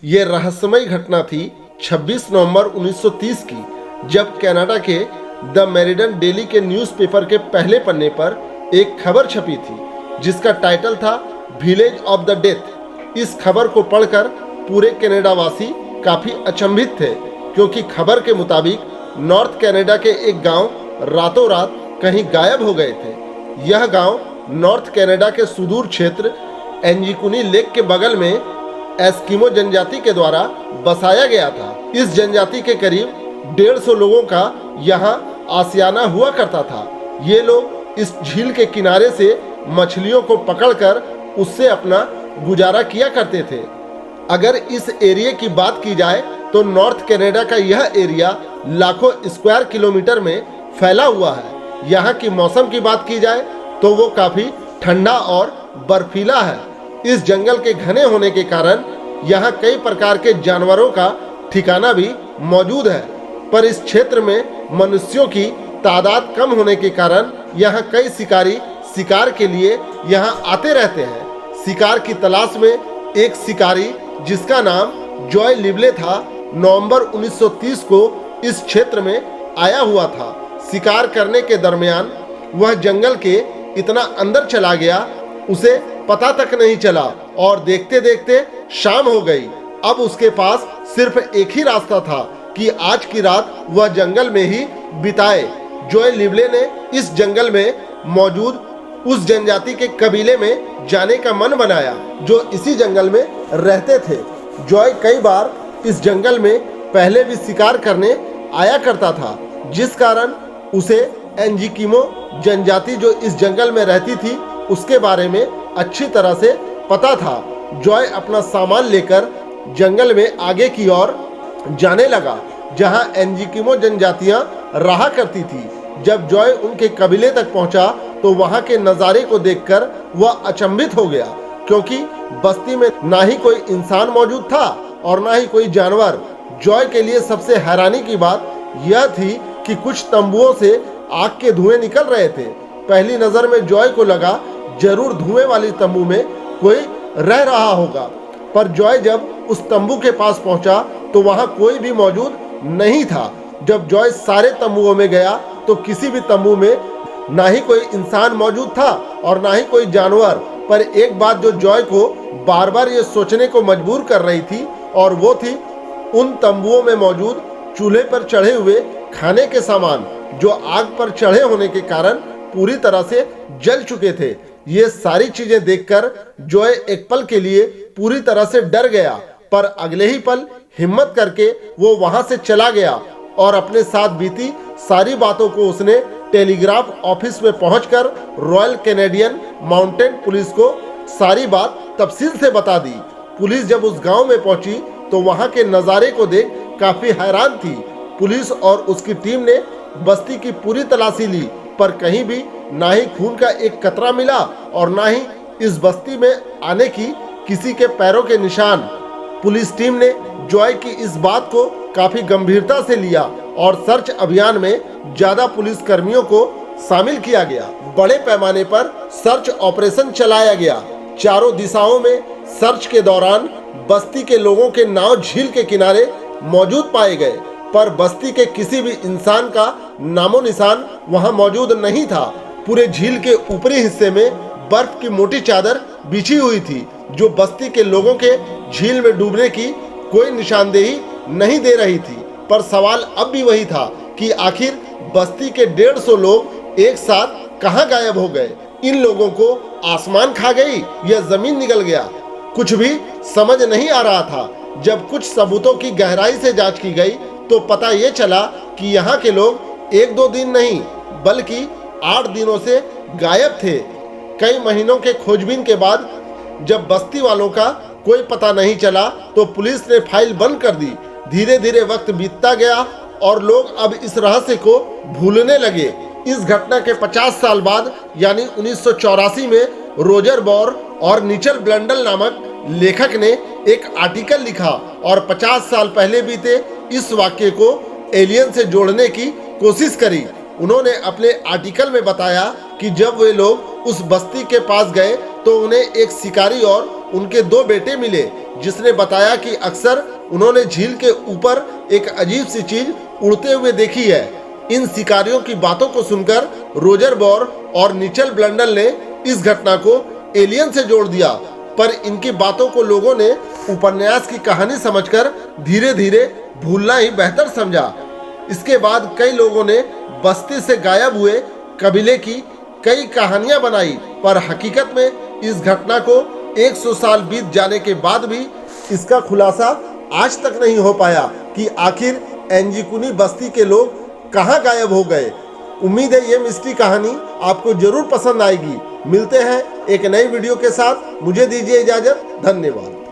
ये रहस्यमय घटना थी 26 नवंबर 1930 की, जब कनाडा के द मेरिडन डेली के न्यूज़पेपर के पहले पन्ने पर एक खबर छपी थी जिसका टाइटल था विलेज ऑफ द डेथ। इस खबर को पढ़कर पूरे कनाडा वासी काफ़ी अचंभित थे, क्योंकि खबर के मुताबिक नॉर्थ कनाडा के एक गांव रातों रात कहीं गायब हो गए थे। यह गांव नॉर्थ कनाडा के सुदूर क्षेत्र एंजिकुनी लेक के बगल में एस्किमो जनजाति के द्वारा बसाया गया था। इस जनजाति के करीब 150 लोगों का यहाँ आशियाना हुआ करता था। ये लोग इस झील के किनारे से मछलियों को पकड़कर उससे अपना गुजारा किया करते थे। अगर इस एरिया की बात की जाए तो नॉर्थ कनाडा का यह एरिया लाखों स्क्वायर किलोमीटर में फैला हुआ है। यहाँ की मौसम की बात की जाए तो वो काफ़ी ठंडा और बर्फीला है। इस जंगल के घने होने के कारण यहाँ कई प्रकार के जानवरों का ठिकाना भी मौजूद है, पर इस क्षेत्र में मनुष्यों की तादाद कम होने के कारण यहाँ कई शिकारी शिकार के लिए यहाँ आते रहते हैं। शिकार की तलाश में एक शिकारी जिसका नाम जॉय लिवले था, नवंबर 1930 को इस क्षेत्र में आया हुआ था। शिकार करने के दरमियान वह जंगल के इतना अंदर चला गया, उसे पता तक नहीं चला और देखते देखते शाम हो गई। अब उसके पास सिर्फ एक ही रास्ता था कि आज की रात वह जंगल में ही बिताए। जॉय लिवले ने इस जंगल में मौजूद उस जनजाति के कबीले में जाने का मन बनाया जो इसी जंगल में रहते थे। जॉय कई बार इस जंगल में पहले भी शिकार करने आया करता था, जिस कारण उसे एंजिकिमो जनजाति जो इस जंगल में रहती थी उसके बारे में अच्छी तरह से पता था। जॉय अपना सामान लेकर जंगल में आगे की ओर जाने लगा, जहां एंजिकिमो जनजातियां रहा करती थी। जब जॉय उनके कबीले तक पहुंचा तो वहां के नज़ारे को देखकर वह अचंभित हो गया, क्योंकि बस्ती में ना ही कोई इंसान मौजूद था और ना ही कोई जानवर। जॉय के लिए सबसे हैरानी की बात यह थी कि कुछ तंबुओं से आग के धुएं निकल रहे थे। पहली नज़र में जॉय को लगा जरूर धुएं वाली तंबू में कोई रह रहा होगा, पर जॉय जब उस तंबू के पास पहुंचा तो वहां कोई भी मौजूद नहीं था। जब जॉय सारे तंबुओं में गया तो किसी भी तंबू में ना ही कोई इंसान मौजूद था और ना ही कोई जानवर। पर एक बात जो जॉय को बार बार ये सोचने को मजबूर कर रही थी, और वो थी उन तंबुओं में मौजूद चूल्हे पर चढ़े हुए खाने के सामान जो आग पर चढ़े होने के कारण पूरी तरह से जल चुके थे। ये सारी चीजें देखकर जॉय एक पल के लिए पूरी तरह से डर गया, पर अगले ही पल हिम्मत करके वो वहां से चला गया और अपने साथ बीती सारी बातों को उसने टेलीग्राफ ऑफिस में पहुंचकर रॉयल कैनेडियन माउंटेन पुलिस को सारी बात तफसील से बता दी। पुलिस जब उस गांव में पहुंची तो वहां के नज़ारे को देख काफी हैरान थी। पुलिस और उसकी टीम ने बस्ती की पूरी तलाशी ली, पर कहीं भी ना ही खून का एक कतरा मिला और ना ही इस बस्ती में आने की किसी के पैरों के निशान। पुलिस टीम ने जॉय की इस बात को काफी गंभीरता से लिया और सर्च अभियान में ज्यादा पुलिस कर्मियों को शामिल किया गया। बड़े पैमाने पर सर्च ऑपरेशन चलाया गया। चारों दिशाओं में सर्च के दौरान बस्ती के लोगों के नाव झील के किनारे मौजूद पाए गए, पर बस्ती के किसी भी इंसान का नामो निशान वहां मौजूद नहीं था। पूरे झील के ऊपरी हिस्से में बर्फ की मोटी चादर बिछी हुई थी, जो बस्ती के लोगों के झील में डूबने की कोई निशानदेही नहीं दे रही थी। पर सवाल अब भी वही था कि आखिर बस्ती के 150 लोग एक साथ कहां गायब हो गए। इन लोगों को आसमान खा गई या जमीन निगल गया, कुछ भी समझ नहीं आ रहा था। जब कुछ सबूतों की गहराई से जांच की गई तो पता ये चला कि यहाँ के लोग 1-2 दिन नहीं बल्कि 8 दिनों से गायब थे। कई महीनों के खोजबीन के बाद जब बस्ती वालों का कोई पता नहीं चला तो पुलिस ने फाइल बंद कर दी। धीरे धीरे वक्त बीतता गया और लोग अब इस रहस्य को भूलने लगे। इस घटना के 50 साल बाद यानी 1984 में रोजर बॉर और निचल ब्लंडल नामक लेखक ने एक आर्टिकल लिखा और 50 साल पहले बीते इस वाक्य को एलियन से जोड़ने की कोशिश करी। उन्होंने अपने आर्टिकल में बताया कि जब वे लोग उस बस्ती के पास गए तो उन्हें एक शिकारी और उनके 2 बेटे मिले, जिसने बताया कि अक्सर उन्होंने झील के ऊपर एक अजीब सी चीज उड़ते हुए देखी है। इन शिकारियों की बातों को सुनकर रोजर बॉर और निचल ब्लंडल ने इस घटना को एलियन से जोड़ दिया, पर इनकी बातों को लोगों ने उपन्यास की कहानी समझकर धीरे धीरे भूलना ही बेहतर समझा। इसके बाद कई लोगों ने बस्ती से गायब हुए कबीले की कई कहानियां बनाई, पर हकीकत में इस घटना को 100 साल बीत जाने के बाद भी इसका खुलासा आज तक नहीं हो पाया कि आखिर एंजिकुनी बस्ती के लोग कहां गायब हो गए। उम्मीद है ये मिस्ट्री कहानी आपको जरूर पसंद आएगी। मिलते हैं एक नई वीडियो के साथ, मुझे दीजिए इजाजत। धन्यवाद।